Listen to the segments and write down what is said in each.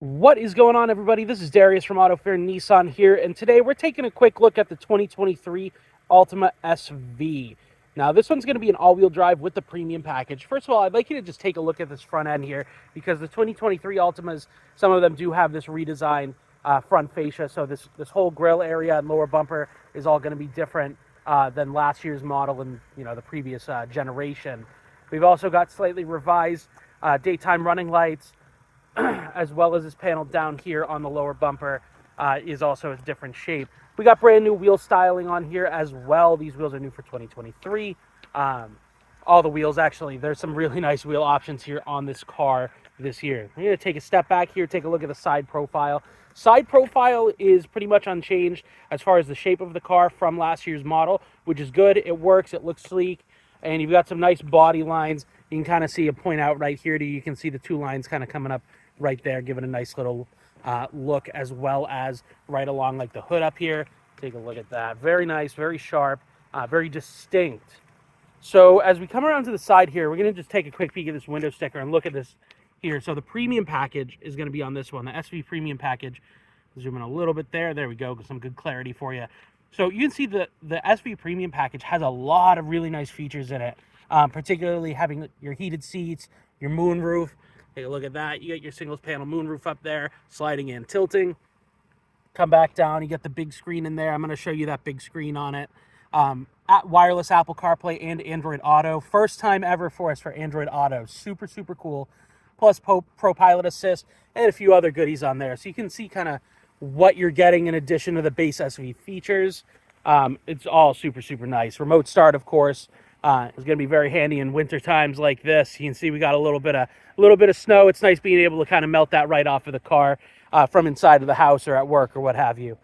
What is going on, everybody? This is Darius from Auto Fair Nissan here, and today we're taking a quick look at the 2023 Altima SV. Now, this one's going to be an all-wheel drive with the premium package. First of all, I'd like you to just take a look at this front end here, because the 2023 Altimas, some of them do have this redesigned front fascia, so this whole grille area and lower bumper is all going to be different than last year's model and the previous generation. We've also got slightly revised daytime running lights, as well as this panel down here on the lower bumper is also a different shape. We got brand new wheel styling on here as well. These wheels are new for 2023. All the wheels, actually, there's some really nice wheel options here on this car this year. I'm going to take a step back here, take a look at the side profile. Side profile is pretty much unchanged as far as the shape of the car from last year's model, which is good. It works, it looks sleek, and you've got some nice body lines. You can kind of see a point out right here. You can see the two lines kind of coming up right there, giving a nice little look, as well as right along like the hood up here. Take a look at that. Very nice, very sharp, very distinct. So as we come around to the side here, we're going to just take a quick peek at this window sticker and look at this here. So the premium package is going to be on this one, the SV premium package. Zoom in a little bit there. There we go. Some good clarity for you. So you can see the SV premium package has a lot of really nice features in it, particularly having your heated seats, your moonroof. Take a look at that. You got your singles panel moonroof up there, sliding and tilting. Come back down. You got the big screen in there. I'm going to show you that big screen on it. Wireless Apple CarPlay and Android Auto. First time ever for us for Android Auto. Super, super cool. Plus Pro Pilot Assist and a few other goodies on there. So you can see kind of what you're getting in addition to the base SV features. It's all super, super nice. Remote start, of course. It's going to be very handy in winter times like this. You can see we got a little bit of snow. It's nice being able to kind of melt that right off of the car from inside of the house or at work or what have you.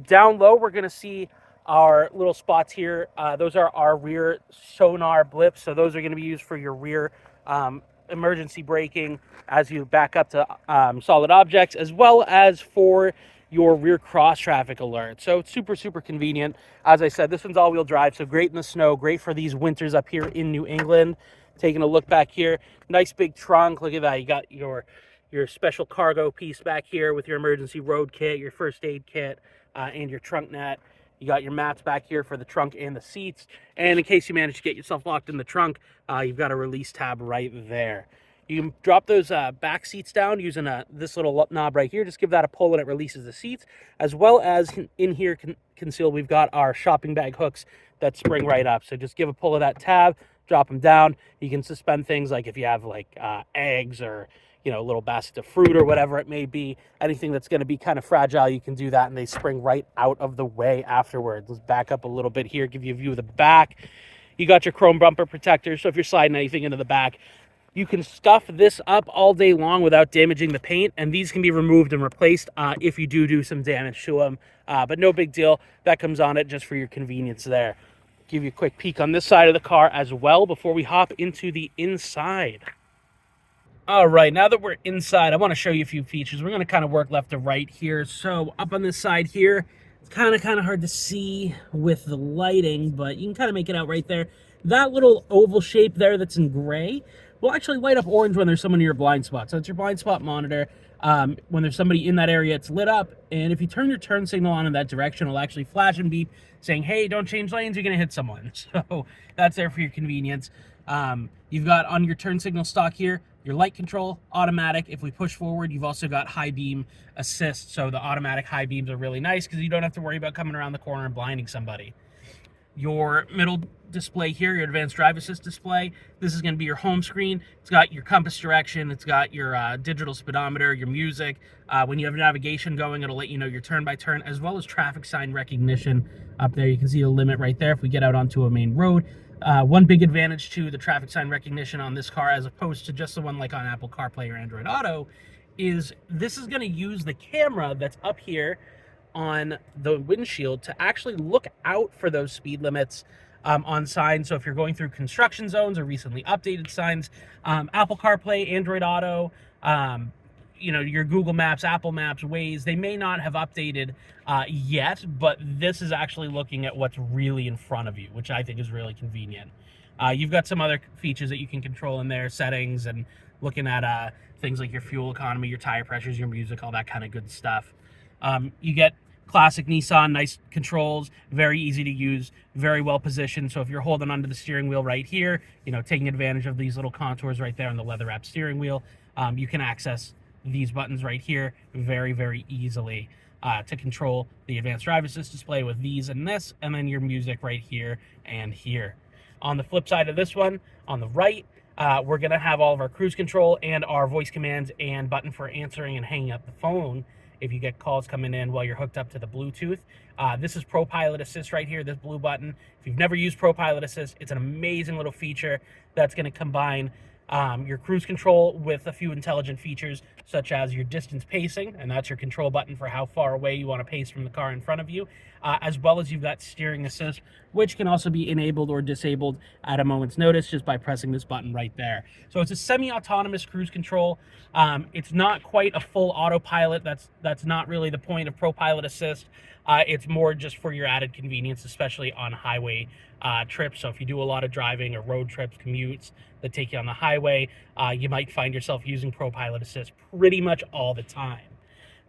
Down low, we're going to see our little spots here. Those are our rear sonar blips. So those are going to be used for your rear emergency braking as you back up to solid objects, as well as for your rear cross traffic alert. So it's super, super convenient. As I said, this one's all-wheel drive, so great in the snow, great for these winters up here in New England. Taking a look back here, nice big trunk. Look at that. You got your special cargo piece back here with your emergency road kit, your first aid kit, and your trunk net. You got your mats back here for the trunk and the seats. And in case you manage to get yourself locked in the trunk, you've got a release tab right there. You can drop those back seats down using this little knob right here. Just give that a pull and it releases the seats. As well as in here concealed, we've got our shopping bag hooks that spring right up. So just give a pull of that tab, drop them down. You can suspend things like if you have like eggs or a little basket of fruit or whatever it may be. Anything that's going to be kind of fragile, you can do that, and they spring right out of the way afterwards. Let's back up a little bit here, give you a view of the back. You got your chrome bumper protector, so if you're sliding anything into the back, you can scuff this up all day long without damaging the paint, and these can be removed and replaced if you do some damage to them. But no big deal. That comes on it just for your convenience there. Give you a quick peek on this side of the car as well before we hop into the inside. All right, now that we're inside, I want to show you a few features. We're going to kind of work left to right here. So up on this side here, it's kind of hard to see with the lighting, but you can kind of make it out right there. That little oval shape there that's in gray will actually light up orange when there's someone in your blind spot. So it's your blind spot monitor. When there's somebody in that area, it's lit up. And if you turn your turn signal on in that direction, it'll actually flash and beep saying, hey, don't change lanes, you're going to hit someone. So that's there for your convenience. You've got on your turn signal stock here, your light control, automatic. If we push forward, you've also got high beam assist. So the automatic high beams are really nice because you don't have to worry about coming around the corner and blinding somebody. Your middle display here, your advanced drive assist display, this is going to be your home screen. It's got your compass direction, it's got your digital speedometer, your music. When you have navigation going, it'll let you know your turn by turn, as well as traffic sign recognition up there. You can see the limit right there if we get out onto a main road. One big advantage to the traffic sign recognition on this car, as opposed to just the one like on Apple CarPlay or Android Auto, is this is going to use the camera that's up here on the windshield to actually look out for those speed limits on signs. So if you're going through construction zones or recently updated signs, Apple CarPlay, Android Auto, your Google Maps, Apple Maps, Waze, they may not have updated yet, but this is actually looking at what's really in front of you, which I think is really convenient. You've got some other features that you can control in there, settings and looking at things like your fuel economy, your tire pressures, your music, all that kind of good stuff. You get classic Nissan, nice controls, very easy to use, very well positioned. So if you're holding onto the steering wheel right here, taking advantage of these little contours right there on the leather wrap steering wheel, you can access these buttons right here very, very easily to control the advanced driver assist display with these and this, and then your music right here and here. On the flip side of this one, on the right, we're going to have all of our cruise control and our voice commands and button for answering and hanging up the phone if you get calls coming in while you're hooked up to the Bluetooth. This is Pro Pilot Assist right here, this blue button. If you've never used Pro Pilot Assist, it's an amazing little feature that's going to combine your cruise control with a few intelligent features such as your distance pacing, and that's your control button for how far away you want to pace from the car in front of you, as well as you've got steering assist, which can also be enabled or disabled at a moment's notice just by pressing this button right there. So it's a semi-autonomous cruise control. It's not quite a full autopilot. That's not really the point of Pro Pilot Assist. It's more just for your added convenience, especially on highway trips. So if you do a lot of driving or road trips, commutes that take you on the highway, you might find yourself using Pro Pilot Assist pretty much all the time.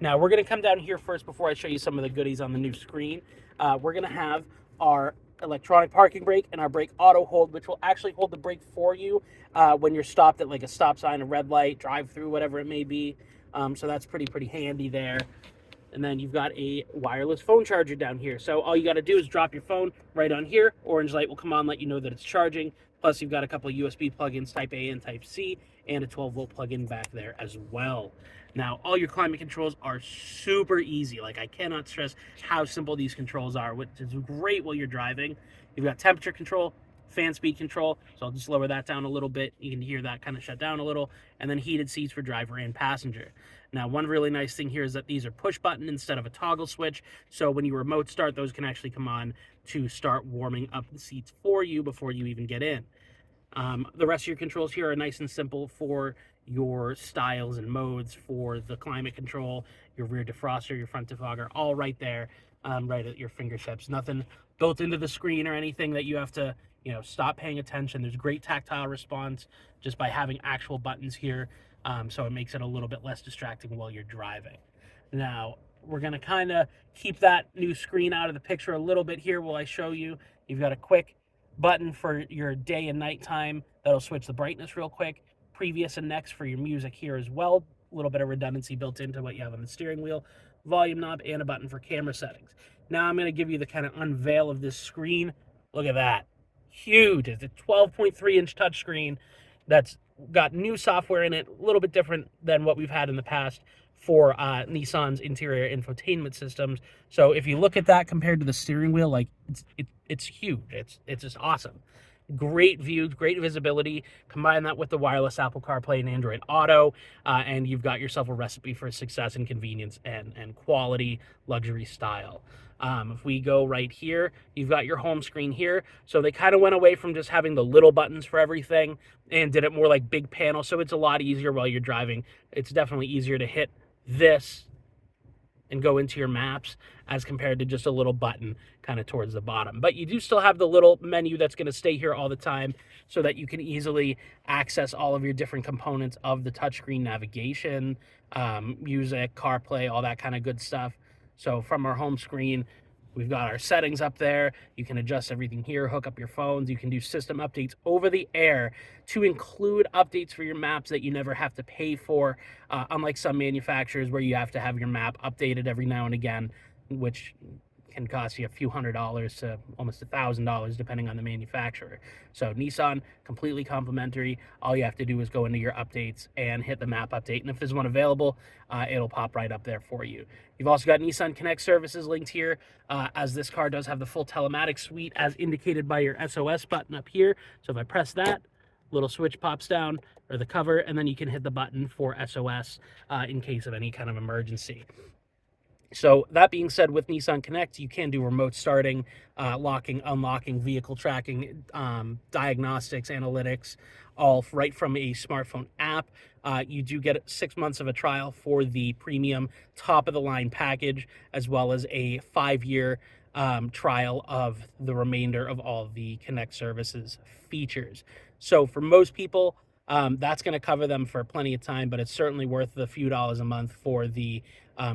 Now we're going to come down here first before I show you some of the goodies on the new screen. We're going to have our electronic parking brake and our brake auto hold, which will actually hold the brake for you when you're stopped at like a stop sign, a red light, drive through, whatever it may be. So that's pretty handy there. And then you've got a wireless phone charger down here. So all you got to do is drop your phone right on here. Orange light will come on, let you know that it's charging. Plus you've got a couple of USB plugins, Type A and Type C, and a 12-volt plug-in back there as well. Now, all your climate controls are super easy. Like, I cannot stress how simple these controls are, which is great while you're driving. You've got temperature control, fan speed control, so I'll just lower that down a little bit. You can hear that kind of shut down a little, and then heated seats for driver and passenger. Now, one really nice thing here is that these are push button instead of a toggle switch, so when you remote start, those can actually come on to start warming up the seats for you before you even get in. The rest of your controls here are nice and simple for your styles and modes for the climate control, your rear defroster, your front defogger, all right there, right at your fingertips. Nothing built into the screen or anything that you have to, stop paying attention. There's great tactile response just by having actual buttons here, so it makes it a little bit less distracting while you're driving. Now, we're going to kind of keep that new screen out of the picture a little bit here while I show you. You've got a quick button for your day and night time that'll switch the brightness real quick. Previous and next for your music here as well. A little bit of redundancy built into what you have on the steering wheel. Volume knob and a button for camera settings. Now I'm going to give you the kind of unveil of this screen. Look at that. Huge. It's a 12.3-inch touchscreen that's got new software in it, a little bit different than what we've had in the past for Nissan's interior infotainment systems. So if you look at that compared to the steering wheel, like it's huge. It's just awesome. Great view, great visibility. Combine that with the wireless Apple CarPlay and Android Auto, and you've got yourself a recipe for success and convenience and quality luxury style. If we go right here, you've got your home screen here. So they kind of went away from just having the little buttons for everything and did it more like big panel. So it's a lot easier while you're driving. It's definitely easier to hit this and go into your maps as compared to just a little button kind of towards the bottom. But you do still have the little menu that's going to stay here all the time so that you can easily access all of your different components of the touchscreen navigation, music, CarPlay, all that kind of good stuff. So from our home screen, we've got our settings up there. You can adjust everything here, hook up your phones. You can do system updates over the air to include updates for your maps that you never have to pay for, unlike some manufacturers where you have to have your map updated every now and again, which can cost you a few $100s to almost $1,000 depending on the manufacturer. So Nissan, completely complimentary. All you have to do is go into your updates and hit the map update, and if there's one available, it'll pop right up there for you. You've also got Nissan Connect services linked here, as this car does have the full telematics suite as indicated by your SOS button up here. So if I press that, little switch pops down, or the cover, and then you can hit the button for SOS in case of any kind of emergency. So that being said, with Nissan Connect, you can do remote starting, locking, unlocking, vehicle tracking, diagnostics, analytics, all right from a smartphone app. You do get 6 months of a trial for the premium top-of-the-line package, as well as a 5-year trial of the remainder of all the Connect services features. So for most people, That's going to cover them for plenty of time, but it's certainly worth the few dollars a month for the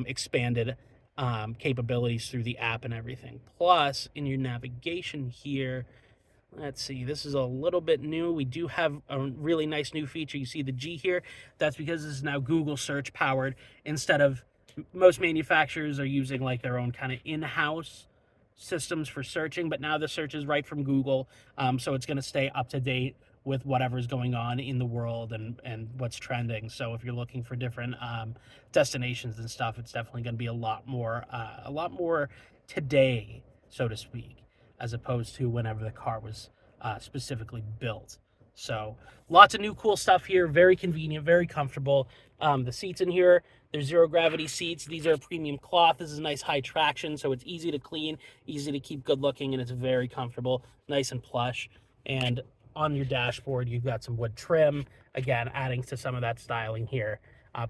expanded capabilities through the app and everything. Plus, in your navigation here, let's see, this is a little bit new. We do have a really nice new feature. You see the G here. That's because this is now Google search powered instead of most manufacturers are using like their own kind of in-house systems for searching, but now the search is right from Google. So it's going to stay up to date with whatever's going on in the world and what's trending. So if you're looking for different destinations and stuff, it's definitely going to be a lot more today, so to speak, as opposed to whenever the car was specifically built. So lots of new cool stuff here. Very convenient, very comfortable. The seats in here, they're zero gravity seats. These are premium cloth. This is nice high traction, so it's easy to clean, easy to keep good looking, and it's very comfortable, nice and plush. And on your dashboard, you've got some wood trim, again, adding to some of that styling here.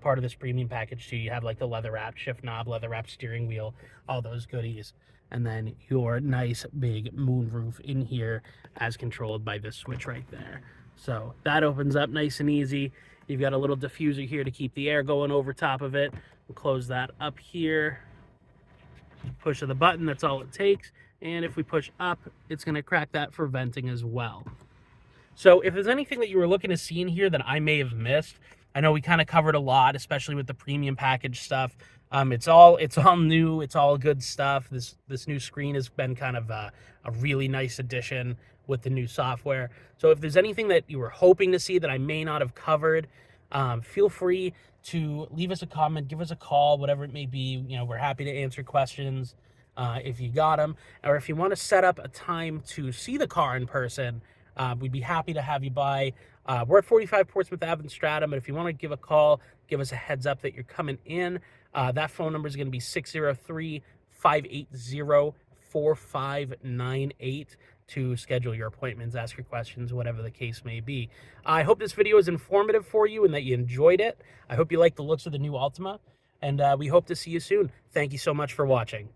Part of this premium package too, you have like the leather wrapped shift knob, leather wrapped steering wheel, all those goodies. And then your nice big moonroof in here as controlled by this switch right there. So that opens up nice and easy. You've got a little diffuser here to keep the air going over top of it. We'll close that up here. Push of the button, that's all it takes. And if we push up, it's going to crack that for venting as well. So if there's anything that you were looking to see in here that I may have missed, I know we kind of covered a lot, especially with the premium package stuff. It's all new. It's all good stuff. This new screen has been kind of a really nice addition with the new software. So if there's anything that you were hoping to see that I may not have covered, feel free to leave us a comment, give us a call, whatever it may be. You know, we're happy to answer questions if you got them, or if you want to set up a time to see the car in person. We'd be happy to have you by. We're at 45 Portsmouth Ave in Stratham, but if you want to give a call, give us a heads up that you're coming in. That phone number is going to be 603-580-4598 to schedule your appointments, ask your questions, whatever the case may be. I hope this video is informative for you and that you enjoyed it. I hope you like the looks of the new Altima, and we hope to see you soon. Thank you so much for watching.